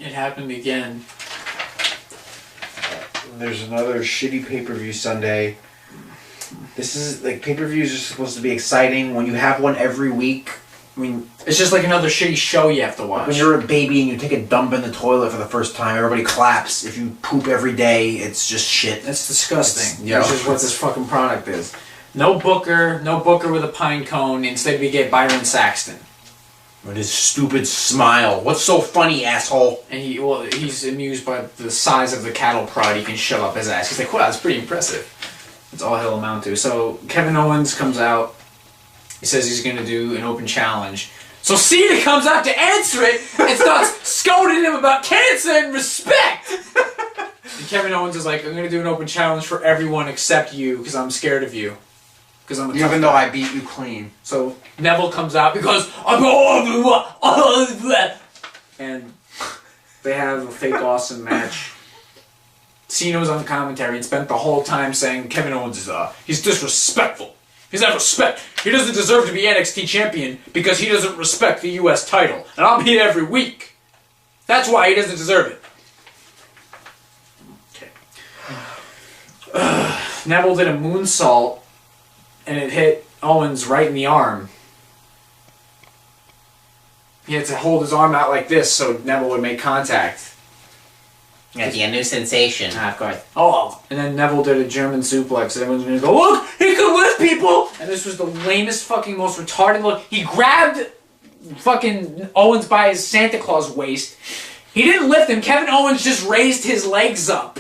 It happened again. There's another shitty pay-per-view Sunday. This is, like, pay-per-views are supposed to be exciting. When you have one every week, I mean... It's just like another shitty show you have to watch. When you're a baby and you take a dump in the toilet for the first time, everybody claps. If you poop every day, it's just shit. That's disgusting. Yeah. Which is what this fucking product is. No Booker with a pine cone. Instead we get Byron Saxton. With his stupid smile. What's so funny, asshole? And he's amused by the size of the cattle prod he can shove up his ass. He's like, wow, that's pretty impressive. That's all he'll amount to. So Kevin Owens comes out. He says he's going to do an open challenge. So Cena comes out to answer it and starts scolding him about cancer and respect. And Kevin Owens is like, I'm going to do an open challenge for everyone except you because I'm scared of you. Because I'm Even though I beat you clean. So Neville comes out because and they have a fake awesome match. Cena was on commentary and spent the whole time saying Kevin Owens is he's disrespectful. He's not respect. He doesn't deserve to be NXT champion because he doesn't respect the US title. And I'm here every week. That's why he doesn't deserve it. Okay. Neville did a moonsault and it hit Owens right in the arm. He had to hold his arm out like this so Neville would make contact. That's a new sensation. Ah, of course. Oh, and then Neville did a German suplex, and everyone's gonna go, look, he can lift people! And this was the lamest, fucking, most retarded look. He grabbed fucking Owens by his Santa Claus waist. He didn't lift him. Kevin Owens just raised his legs up.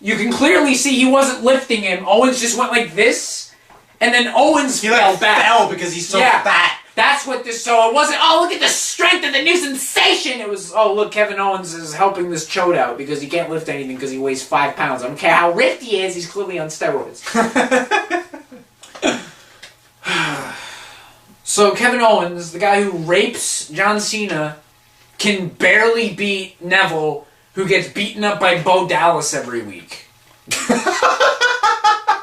You can clearly see he wasn't lifting him. Owens just went like this, and then Owens fell back. Fell because he's so fat. That's what this, so it wasn't, oh, look at the strength of the new sensation. It was, oh, look, Kevin Owens is helping this chode out because he can't lift anything because he weighs 5 pounds. I don't care how ripped he is, he's clearly on steroids. So Kevin Owens, the guy who rapes John Cena, can barely beat Neville, who gets beaten up by Bo Dallas every week.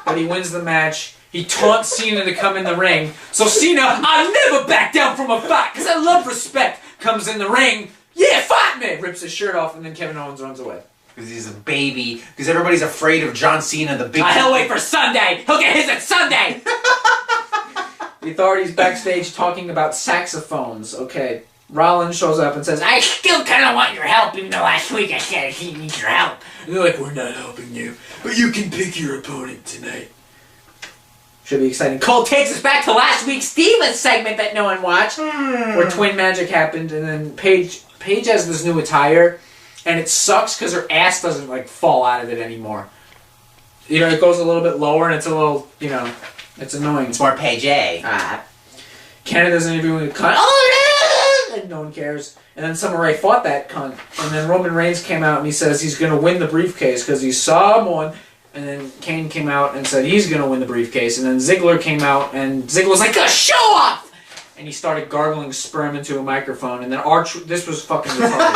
But he wins the match. He taunts Cena to come in the ring. So Cena, I'll never back down from a fight, because I love respect, comes in the ring. Yeah, fight me! Rips his shirt off, and then Kevin Owens runs away. Because he's a baby. Because everybody's afraid of John Cena, the big... He'll wait for Sunday! He'll get his at Sunday! The authorities backstage talking about saxophones. Okay, Rollins shows up and says, I still kind of want your help, even though last week I said he needs your help. And they're like, we're not helping you, but you can pick your opponent tonight. Should be exciting. Cole takes us back to last week's Divas segment that no one watched, where Twin Magic happened, and then Paige has this new attire, and it sucks because her ass doesn't like fall out of it anymore. You know, it goes a little bit lower, and it's a little, you know, it's annoying. It's more Paige. Canada's interviewing a cunt. Oh, and no one cares. And then Summer Rae fought that cunt, and then Roman Reigns came out and he says he's going to win the briefcase because he's someone. And then Kane came out and said he's going to win the briefcase. And then Ziggler came out and Ziggler's like, show off! And he started gargling sperm into a microphone. And then this was fucking retarded.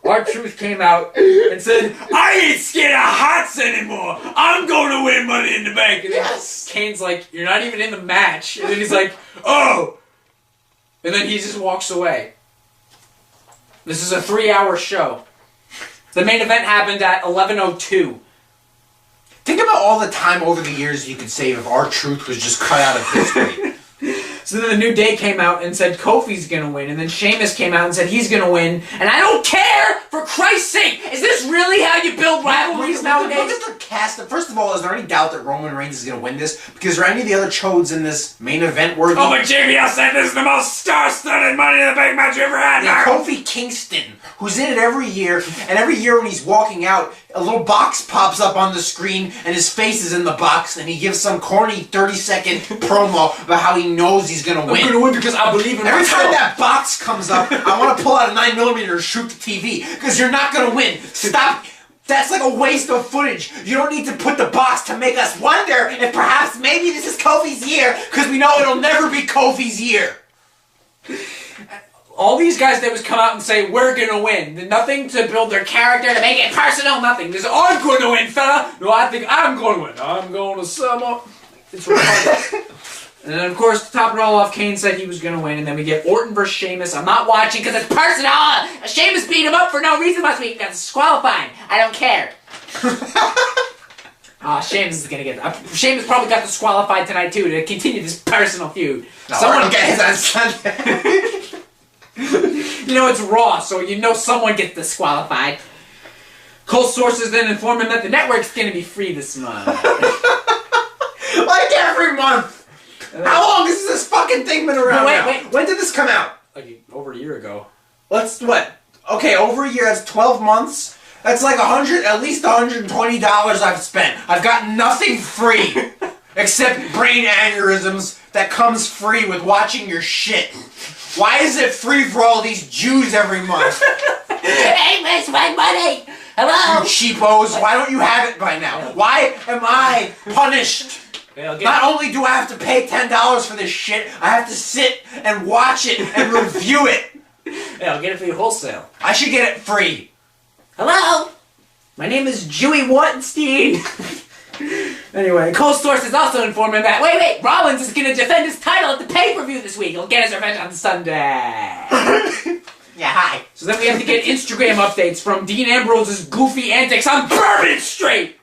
R-Truth came out and said, I ain't scared of Hots anymore. I'm going to win Money in the Bank. And then Kane's like, you're not even in the match. And then he's like, oh! And then he just walks away. This is a 3-hour show. The main event happened at 11:02. Think about all the time over the years you could save if R-Truth was just cut out of history. So then the New Day came out and said Kofi's gonna win, and then Sheamus came out and said he's gonna win, and I don't care, for Christ's sake! Is this really how you build rivalries nowadays? Look at the cast. First of all, is there any doubt that Roman Reigns is gonna win this? Because are any of the other chodes in this main event worthy? Oh, but JBL said this is the most star-studded Money in the Bank match you ever had! Yeah, Kofi Kingston, who's in it every year, and every year when he's walking out, a little box pops up on the screen, and his face is in the box, and he gives some corny 30-second promo about how he knows he's gonna win. I'm gonna win because I believe in Every myself. time that box comes up, I want to pull out a 9mm and shoot the TV, because you're not gonna win. Stop. That's like a waste of footage. You don't need to put the box to make us wonder if perhaps maybe this is Kofi's year, because we know it'll never be Kofi's year. All these guys that was come out and say, we're gonna win. Nothing to build their character, to make it personal, nothing. There's, I'm gonna win, fella. No, I think I'm gonna win. I'm gonna sum up. It's retarded. And then, of course, to top it all off, Kane said he was going to win, and then we get Orton versus Sheamus. I'm not watching because it's personal. Sheamus beat him up for no reason last week. That's disqualifying. I don't care. Sheamus is going to get... Sheamus probably got disqualified tonight, too, to continue this personal feud. No, someone gets on Sunday. You know, it's Raw, so you know someone gets disqualified. Cole sources then inform him that the network's going to be free this month. Like every month. How long has this fucking thing been around now? Wait. When did this come out? Like over a year ago. Okay, over a year, that's 12 months. That's like at least $120 I've spent. I've gotten nothing free. Except brain aneurysms that comes free with watching your shit. Why is it free for all these Jews every month? Hey, miss my money! Hello? You cheapos, why don't you have it by now? Why am I punished? Not only do I have to pay $10 for this shit, I have to sit and watch it and review it. Yeah, I'll get it for you wholesale. I should get it free. Hello? My name is Jewy Wattenstein. Anyway, Cole sources also inform him that, wait, Rollins is going to defend his title at the pay-per-view this week. He'll get his revenge on Sunday. Yeah, hi. So then we have to get Instagram updates from Dean Ambrose's goofy antics on Bourbon Street.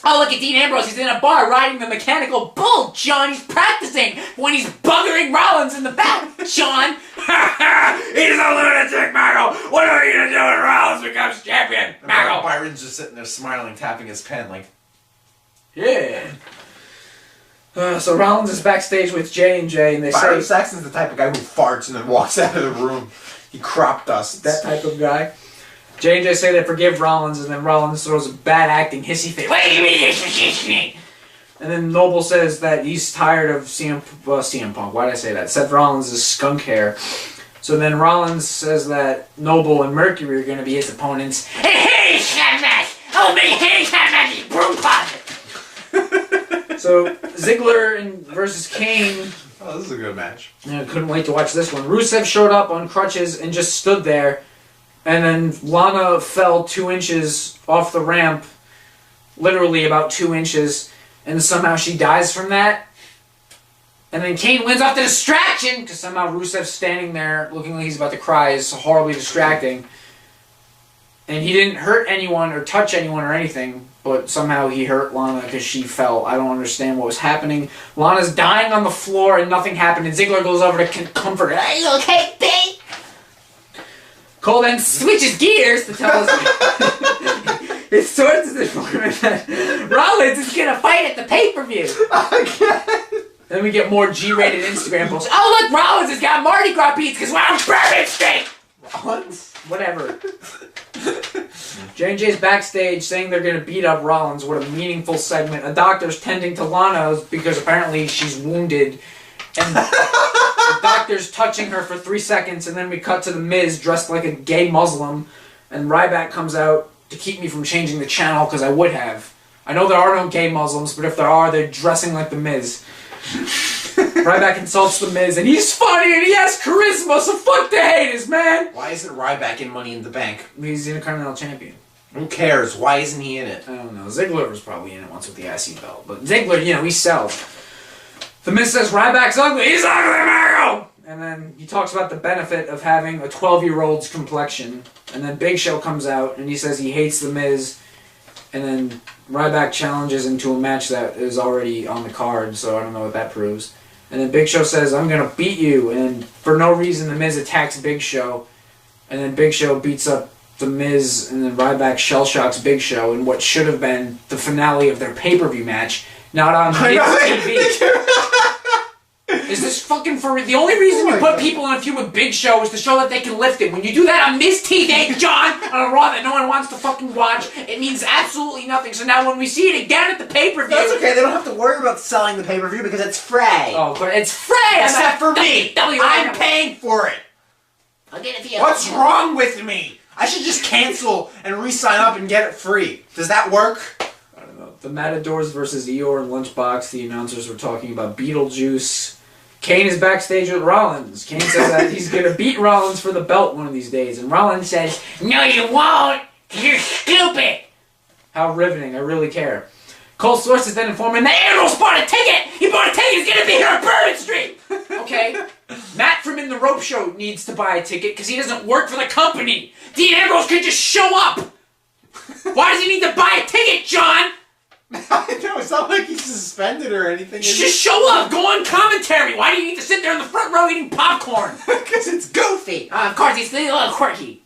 Oh, look at Dean Ambrose. He's in a bar riding the mechanical bull, John. He's practicing when he's buggering Rollins in the back, John. He's a lunatic, Mago. What are you going to do when Rollins becomes champion, Mago? Byron's just sitting there smiling, tapping his pen like... Yeah. So Rollins is backstage with J&J, and they Byron say... Saxon's the type of guy who farts and then walks out of the room. He crop dusts. That type of guy. J&J say they forgive Rollins, and then Rollins throws a bad acting hissy fit. What do you mean? And then Noble says that he's tired of CM Punk. Why did I say that? Seth Rollins' skunk hair. So then Rollins says that Noble and Mercury are going to be his opponents. And he's that match! Only he's that match! Broom closet! So Ziggler versus Kane. Oh, this is a good match. I couldn't wait to watch this one. Rusev showed up on crutches and just stood there. And then Lana fell 2 inches off the ramp, literally about 2 inches, and somehow she dies from that. And then Kane wins off the distraction, because somehow Rusev's standing there looking like he's about to cry is horribly distracting. And he didn't hurt anyone or touch anyone or anything, but somehow he hurt Lana because she fell. I don't understand what was happening. Lana's dying on the floor and nothing happened, and Ziggler goes over to comfort her. Are you okay, babe? Cole then switches gears to tell us his sources inform him that Rollins is going to fight at the pay-per-view. Then we get more G-rated Instagram posts. Oh, look, Rollins has got Mardi Gras beats because we're on Bourbon Street! Rollins? Whatever. J&J's backstage saying they're going to beat up Rollins. What a meaningful segment. A doctor's tending to Lana because apparently she's wounded. And the doctor's touching her for 3 seconds, and then we cut to The Miz dressed like a gay Muslim, and Ryback comes out to keep me from changing the channel, because I would have. I know there are no gay Muslims, but if there are, they're dressing like The Miz. Ryback insults The Miz, and he's funny, and he has charisma, so fuck the haters, man! Why isn't Ryback in Money in the Bank? He's the Intercontinental Champion. Who cares? Why isn't he in it? I don't know. Ziggler was probably in it once with the IC belt, but Ziggler, he sells. The Miz says Ryback's ugly. He's ugly, Mario! And then he talks about the benefit of having a 12-year-old's complexion. And then Big Show comes out and he says he hates The Miz. And then Ryback challenges him to a match that is already on the card, so I don't know what that proves. And then Big Show says, I'm going to beat you. And for no reason, The Miz attacks Big Show. And then Big Show beats up The Miz, and then Ryback shell-shocks Big Show in what should have been the finale of their pay-per-view match. Not on TV. Is this fucking for the only reason you put people in a feud with Big Show is to show that they can lift it. When you do that on Miz TV, John, on a Raw that no one wants to fucking watch, it means absolutely nothing. So now when we see it again at the pay-per-view... That's okay, they don't have to worry about selling the pay-per-view because it's free. Oh, but it's free! Except for me! I'm paying for it! I'll get it for you. What's wrong with me? I should just cancel and re-sign up and get it free. Does that work? I don't know. The Matadors versus Eeyore and Lunchbox, the announcers were talking about Beetlejuice. Kane is backstage with Rollins. Kane says that he's going to beat Rollins for the belt one of these days. And Rollins says, no you won't! You're stupid! How riveting, I really care. Cole's sources then inform him that Ambrose bought a ticket! He bought a ticket! He's gonna be here on Bourbon Street! Okay? Matt from In the Rope Show needs to buy a ticket because he doesn't work for the company! Dean Ambrose could just show up! Why does he need to buy a ticket, John? I know, it's not like he's suspended or anything. Just show up! Go on commentary! Why do you need to sit there in the front row eating popcorn? Because it's goofy! Of course, he's a little quirky.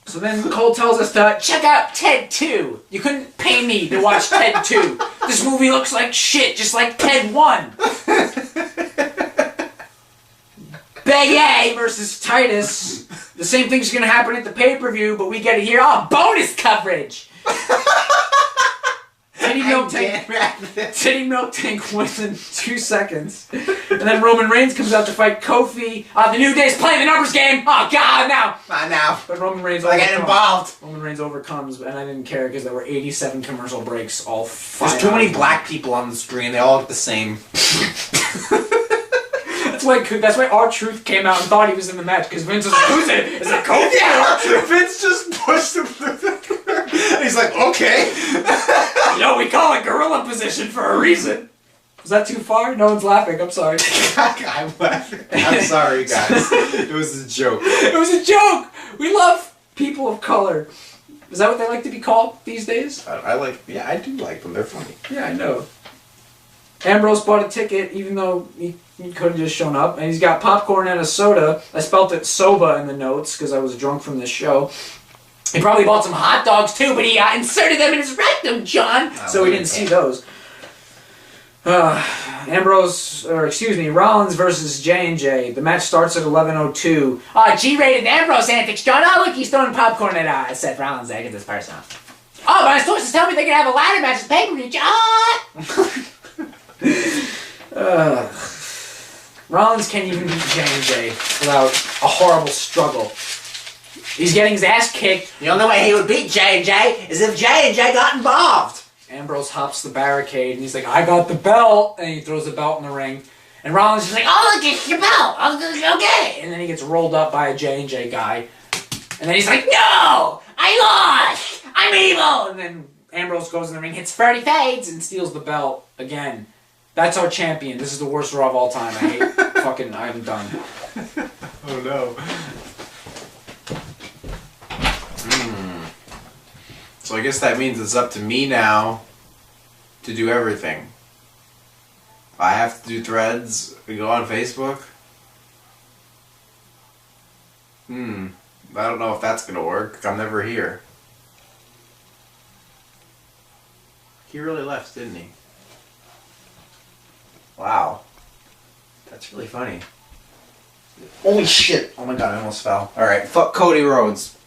So then Cole tells us to check out Ted 2. You couldn't pay me to watch Ted 2. This movie looks like shit, just like Ted 1. Big A versus Titus. The same thing's gonna happen at the pay-per-view, but we get to hear bonus coverage. Titty Milk Tank wins in 2 seconds. And then Roman Reigns comes out to fight Kofi. The New Day's playing the numbers game. Oh, God, now. Not now. But Roman Reigns get involved. Roman Reigns overcomes, and I didn't care because there were 87 commercial breaks, all 5 There's too many black people on the screen. They all look the same. That's why R-Truth came out and thought he was in the match, because Vince was like, who's it? Is it Kofi? Yeah, Vince just pushed him through the curtain. He's like, okay. We call it gorilla position for a reason. Was that too far? No one's laughing. I'm sorry. I'm laughing. I'm sorry, guys. It was a joke. It was a joke. We love people of color. Is that what they like to be called these days? I do like them. They're funny. Yeah, I know. Ambrose bought a ticket, even though he could have just shown up, and he's got popcorn and a soda. I spelt it soba in the notes because I was drunk from this show. He probably bought some hot dogs too, but he inserted them in his rectum, John. So we didn't see those. Rollins versus J&J. The match starts at 11:02. G-rated Ambrose antics, John. Oh, look, he's throwing popcorn at Seth Rollins. There, get this person off. Oh, my sources tell me they're going to have a ladder match at pay-per-view, John! Rollins can't even beat J&J without a horrible struggle. He's getting his ass kicked. The only way he would beat J&J is if J&J got involved. Ambrose hops the barricade, and he's like, I got the belt! And he throws the belt in the ring. And Rollins is like, oh, look, it's your belt! Okay! And then he gets rolled up by a J&J guy. And then he's like, no! I lost! I'm evil! And then Ambrose goes in the ring, hits 30 fades, and steals the belt again. That's our champion. This is the worst Raw of all time. I hate I'm done. Oh no. So I guess that means it's up to me now to do everything. I have to do threads and go on Facebook. I don't know if that's gonna work. I'm never here. He really left, didn't he? Wow. That's really funny. Holy shit. Oh my god, I almost fell. Alright, fuck Cody Rhodes.